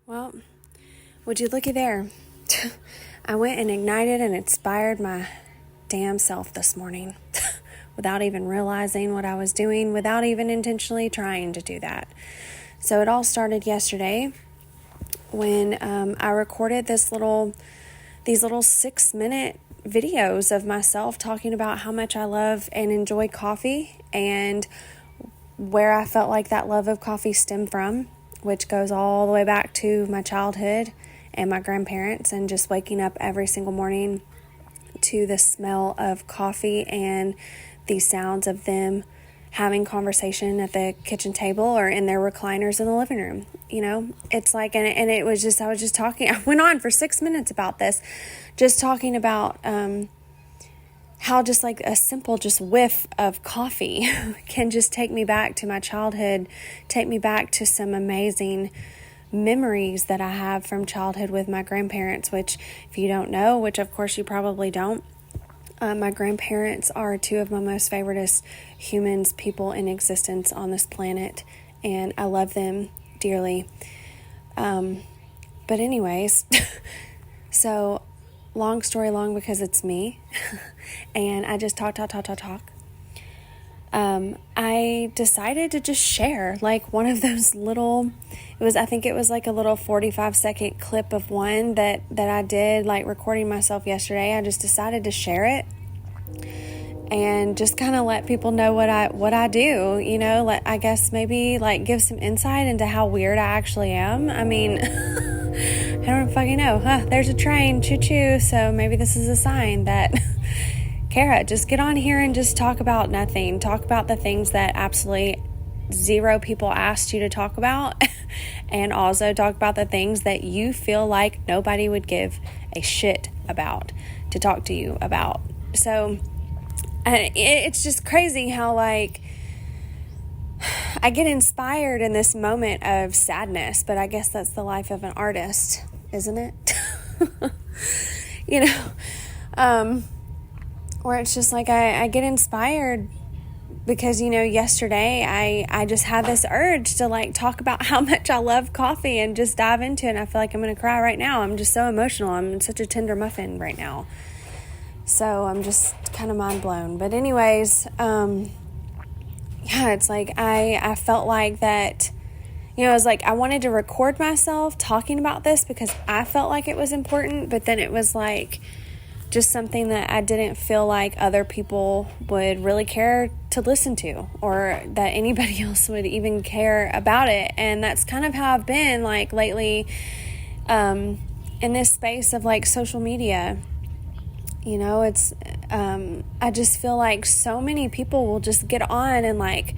Well, would you looky there? I went and ignited and inspired my damn self this morning without even realizing what I was doing, without even intentionally trying to do that. So it all started yesterday when I recorded these little 6-minute videos of myself talking about how much I love and enjoy coffee and where I felt like that love of coffee stemmed from, which goes all the way back to my childhood and my grandparents, and just waking up every single morning to the smell of coffee and the sounds of them having conversation at the kitchen table or in their recliners in the living room. You know, it's like, and it was just, I was just talking, I went on for 6 minutes about this, just talking about how just like a simple just whiff of coffee can just take me back to my childhood, take me back to some amazing memories that I have from childhood with my grandparents, which if you don't know, which of course you probably don't, my grandparents are two of my most favoriteest people in existence on this planet, and I love them dearly. But anyways, so long story long because it's me, and I just talk. I decided to just share like one of those little, I think it was like a little 45-second clip of one that I did, like recording myself yesterday. I just decided to share it and just kind of let people know what I do, you know, I guess maybe like give some insight into how weird I actually am. I mean, I don't fucking know. There's a train, choo-choo, so maybe this is a sign that Kara, just get on here and just talk about nothing. Talk about the things that absolutely zero people asked you to talk about, and also talk about the things that you feel like nobody would give a shit about to talk to you about. So it's just crazy how like I get inspired in this moment of sadness, but I guess that's the life of an artist, isn't it? You know, where it's just like I get inspired because, you know, yesterday I just had this urge to like talk about how much I love coffee and just dive into it. And I feel like I'm going to cry right now. I'm just so emotional. I'm such a tender muffin right now. So I'm just kind of mind blown. But anyways, yeah, it's like I felt like that, you know, it was like I wanted to record myself talking about this because I felt like it was important. But then it was like just something that I didn't feel like other people would really care to listen to, or that anybody else would even care about it. And that's kind of how I've been like lately, in this space of like social media. You know, it's, I just feel like so many people will just get on and like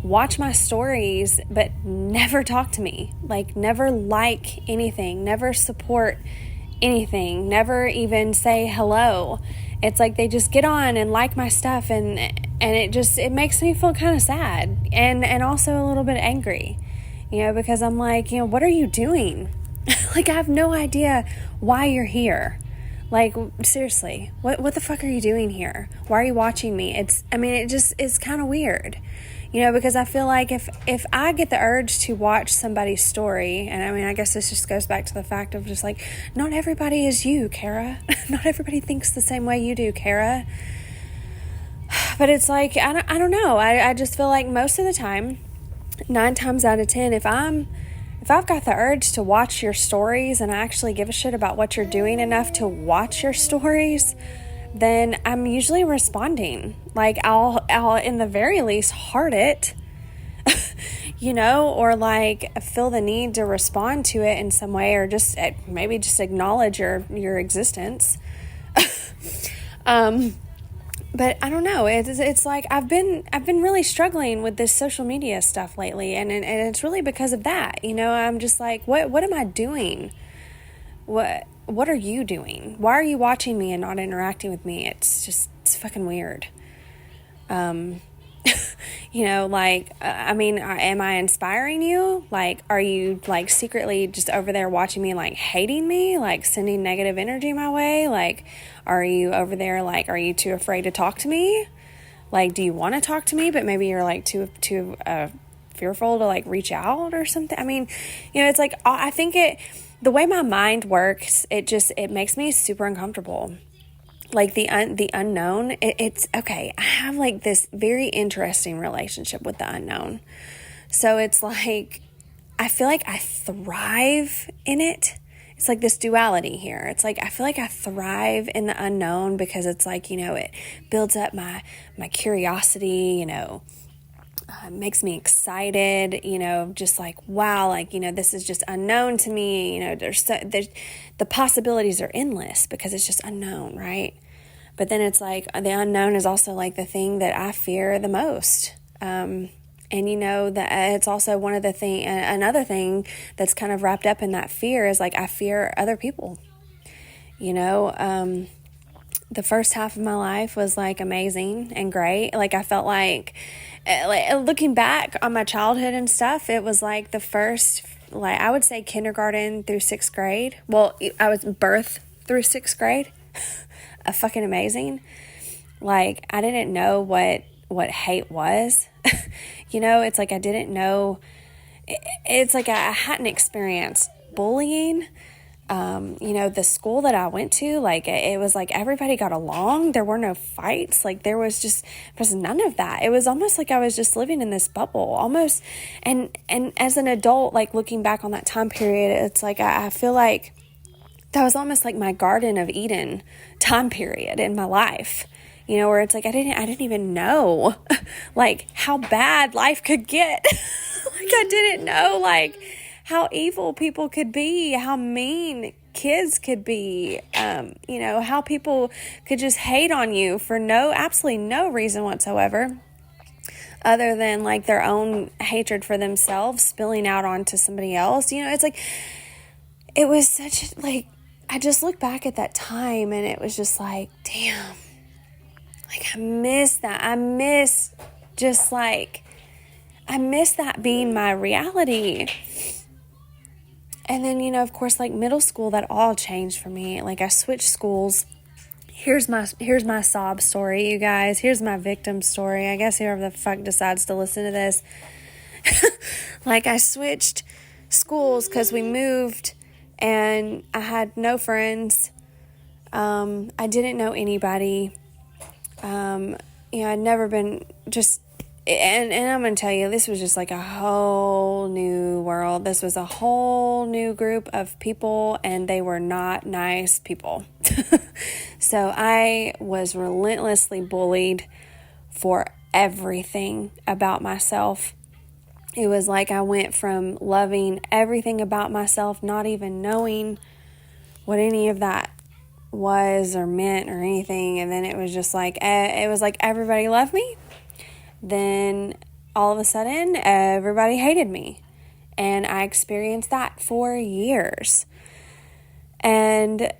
watch my stories, but never talk to me, like never like anything, never support anything, never even say hello. It's like they just get on and like my stuff, and it makes me feel kind of sad and also a little bit angry, you know, because I'm like, you know, what are you doing? Like, I have no idea why you're here. Like, seriously, what the fuck are you doing here? Why are you watching me? It's kind of weird, you know, because I feel like if I get the urge to watch somebody's story, and I mean, I guess this just goes back to the fact of just like, not everybody is you, Kara. Not everybody thinks the same way you do, Kara. But it's like, I don't know. I just feel like most of the time, 9 times out of 10, if I've got the urge to watch your stories and I actually give a shit about what you're doing enough to watch your stories, then I'm usually responding. Like I'll in the very least heart it, you know, or like feel the need to respond to it in some way, or just maybe just acknowledge your existence. But I don't know. It's like I've been really struggling with this social media stuff lately, and it's really because of that. You know, I'm just like, what am I doing? What are you doing? Why are you watching me and not interacting with me? It's fucking weird. You know, like, I mean, am I inspiring you? Like, are you like secretly just over there watching me, like hating me, like sending negative energy my way? Like, are you over there, like, are you too afraid to talk to me? Like, do you want to talk to me, but maybe you're like too fearful to like reach out or something. I mean, it's like, I think the way my mind works, it makes me super uncomfortable. Like the unknown, it's okay. I have like this very interesting relationship with the unknown. So it's like, I feel like I thrive in it. It's like this duality here. It's like, I feel like I thrive in the unknown because it's like, it builds up my curiosity, makes me excited, just like, wow, like, this is just unknown to me. There's the possibilities are endless because it's just unknown, right? But then it's like the unknown is also like the thing that I fear the most. And that it's also another thing that's kind of wrapped up in that fear is like, I fear other people. The first half of my life was like amazing and great. Like I felt like looking back on my childhood and stuff, it was like the first, like I would say kindergarten through 6th grade. Well, I was birth through 6th grade. Fucking amazing. Like I didn't know what hate was. It's like I didn't know. It's like I hadn't experienced bullying. The school that I went to, like it was like everybody got along. There were no fights. Like there was none of that. It was almost like I was just living in this bubble almost. And as an adult, like looking back on that time period, it's like I feel like that was almost like my Garden of Eden time period in my life, where it's like I didn't even know like how bad life could get. Like I didn't know like how evil people could be, how mean kids could be, how people could just hate on you for absolutely no reason whatsoever other than like their own hatred for themselves spilling out onto somebody else. It's like, it was such like, I just look back at that time and it was just like, damn, like I miss that. I miss that being my reality. And then, of course, like middle school, that all changed for me. Like I switched schools. Here's my sob story, you guys. Here's my victim story. I guess whoever the fuck decides to listen to this. Like I switched schools because we moved and I had no friends. I didn't know anybody. I'd never been and I'm going to tell you, this was just like a whole new world. This was a whole new group of people, and they were not nice people. So I was relentlessly bullied for everything about myself. It was like I went from loving everything about myself, not even knowing what any of that was or meant or anything. And then it was just like, everybody loved me. Then all of a sudden, everybody hated me. And I experienced that for years. And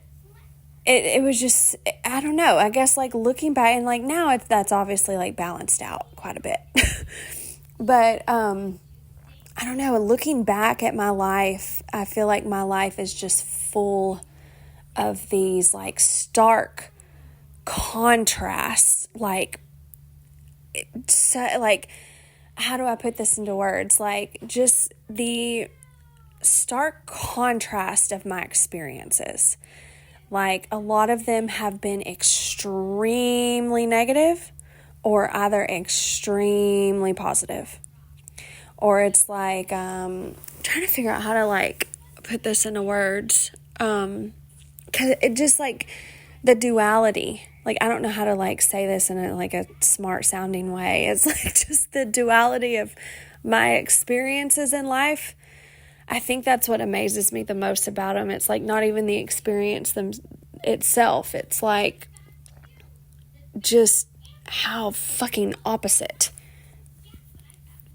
it was just, I don't know, I guess like looking back and like now that's obviously like balanced out quite a bit. But I don't know, looking back at my life, I feel like my life is just full of these like stark contrasts, like, so, like, how do I put this into words? Like, just the stark contrast of my experiences. Like, a lot of them have been extremely negative or either extremely positive. Or it's like, trying to figure out how to, like, put this into words. Because it just, like, the duality. Like, I don't know how to, like, say this in a smart sounding way. It's like just the duality of my experiences in life. I think that's what amazes me the most about them. It's like not even the experience itself. It's like just how fucking opposite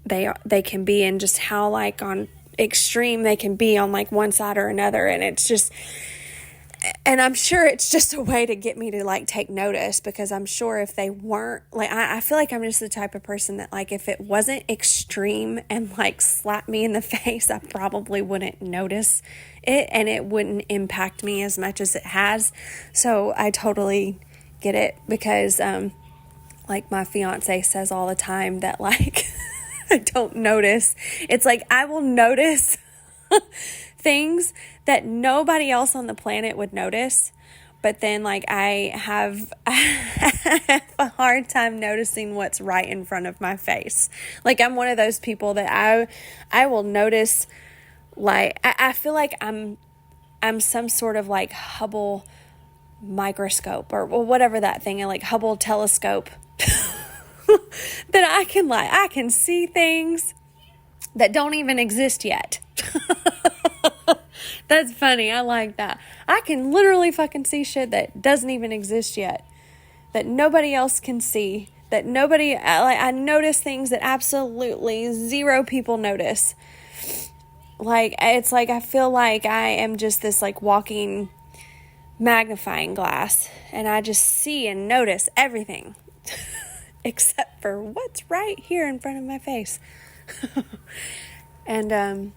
they can be, and just how like on extreme they can be on like one side or another. And it's just, and I'm sure it's just a way to get me to like take notice, because I'm sure if they weren't like, I feel like I'm just the type of person that like, if it wasn't extreme and like slapped me in the face, I probably wouldn't notice it and it wouldn't impact me as much as it has. So I totally get it, because like my fiance says all the time that like I don't notice. It's like I will notice things that nobody else on the planet would notice. But then, like, I have a hard time noticing what's right in front of my face. Like, I'm one of those people that I will notice, like, I feel like I'm some sort of, like, Hubble microscope or whatever that thing, like, Hubble telescope, that I can see things that don't even exist yet. That's funny. I like that. I can literally fucking see shit that doesn't even exist yet, that nobody else can see, that nobody, I notice things that absolutely zero people notice. Like, it's like, I feel like I am just this, like, walking magnifying glass, and I just see and notice everything except for what's right here in front of my face. And,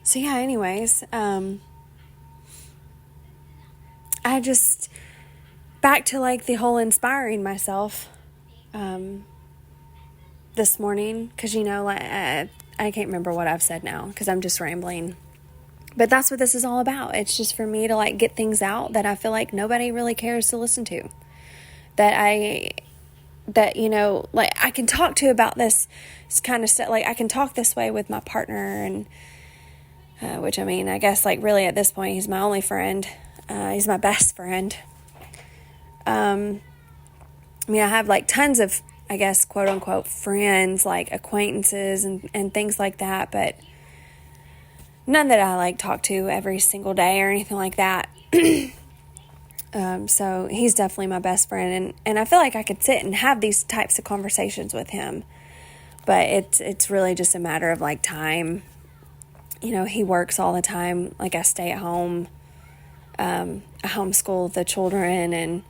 so yeah, anyways, I just, back to, like, the whole inspiring myself, this morning, because, you know, like, I can't remember what I've said now, because I'm just rambling, but that's what this is all about. It's just for me to, like, get things out that I feel like nobody really cares to listen to, that, you know, like, I can talk to about this kind of stuff, like, I can talk this way with my partner, and which, I mean, I guess, like, really at this point, he's my only friend. He's my best friend. I mean, I have, like, tons of, I guess, quote unquote, friends, like, acquaintances and things like that, but none that I, like, talk to every single day or anything like that. So he's definitely my best friend, and I feel like I could sit and have these types of conversations with him, but it's really just a matter of, like, time. You know, he works all the time. Like, I stay at home. I homeschool the children, and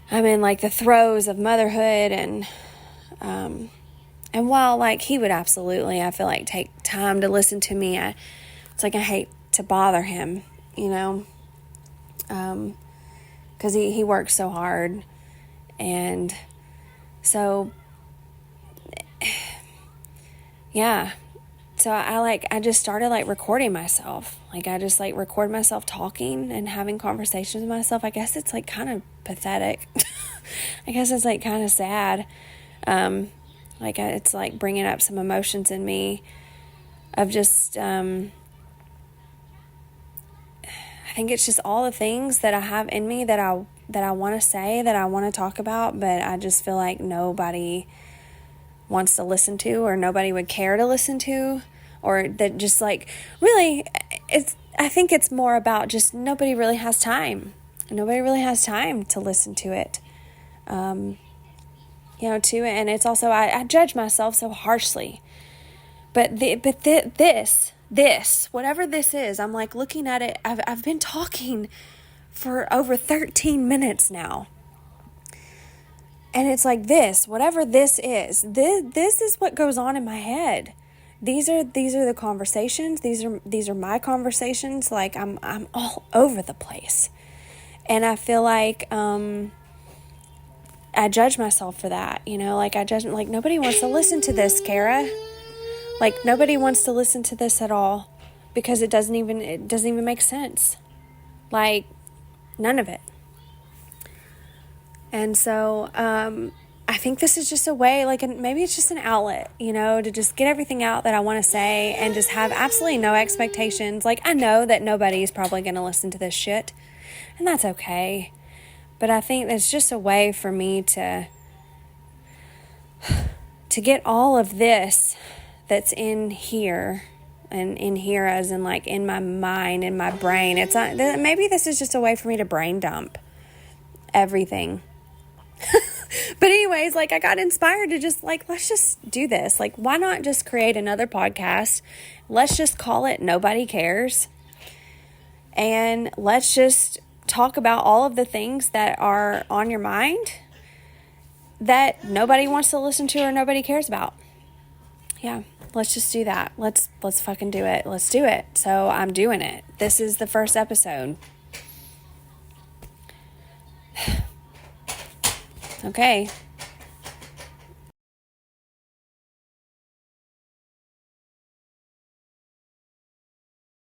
I'm in, like, the throes of motherhood, and while, like, he would absolutely, I feel like, take time to listen to me, it's like I hate to bother him, you know, because he works so hard, and so, yeah. So I just started, like, recording myself. Like, I just, like, record myself talking and having conversations with myself. I guess it's, like, kind of pathetic. I guess it's, like, kind of sad. Like, it's, like, bringing up some emotions in me of just, I think it's just all the things that I have in me that I want to say, that I want to talk about, but I just feel like nobody wants to listen to, or nobody would care to listen to, or that just, like, really, I think it's more about just nobody really has time. Nobody really has time to listen to it. You know, too, and it's also, I judge myself so harshly, but this, whatever this is, I'm, like, looking at it, I've been talking for over 13 minutes now. And it's like this, whatever this is what goes on in my head. These are the conversations. These are my conversations. Like, I'm all over the place. And I feel like, I judge myself for that, you know, like, I judge, like, nobody wants to listen to this, Kara. Like, nobody wants to listen to this at all, because it doesn't even make sense. Like, none of it. And so, I think this is just a way, like, maybe it's just an outlet, you know, to just get everything out that I want to say, and just have absolutely no expectations. Like, I know that nobody is probably going to listen to this shit, and that's okay. But I think it's just a way for me to get all of this that's in here, and in here as in, like, in my mind, in my brain. It's not, maybe this is just a way for me to brain dump everything. But anyways, like, I got inspired to just, like, let's just do this. Like, why not just create another podcast? Let's just call it Nobody Cares. And let's just talk about all of the things that are on your mind that nobody wants to listen to or nobody cares about. Yeah, let's just do that. Let's fucking do it. Let's do it. So I'm doing it. This is the first episode. Okay.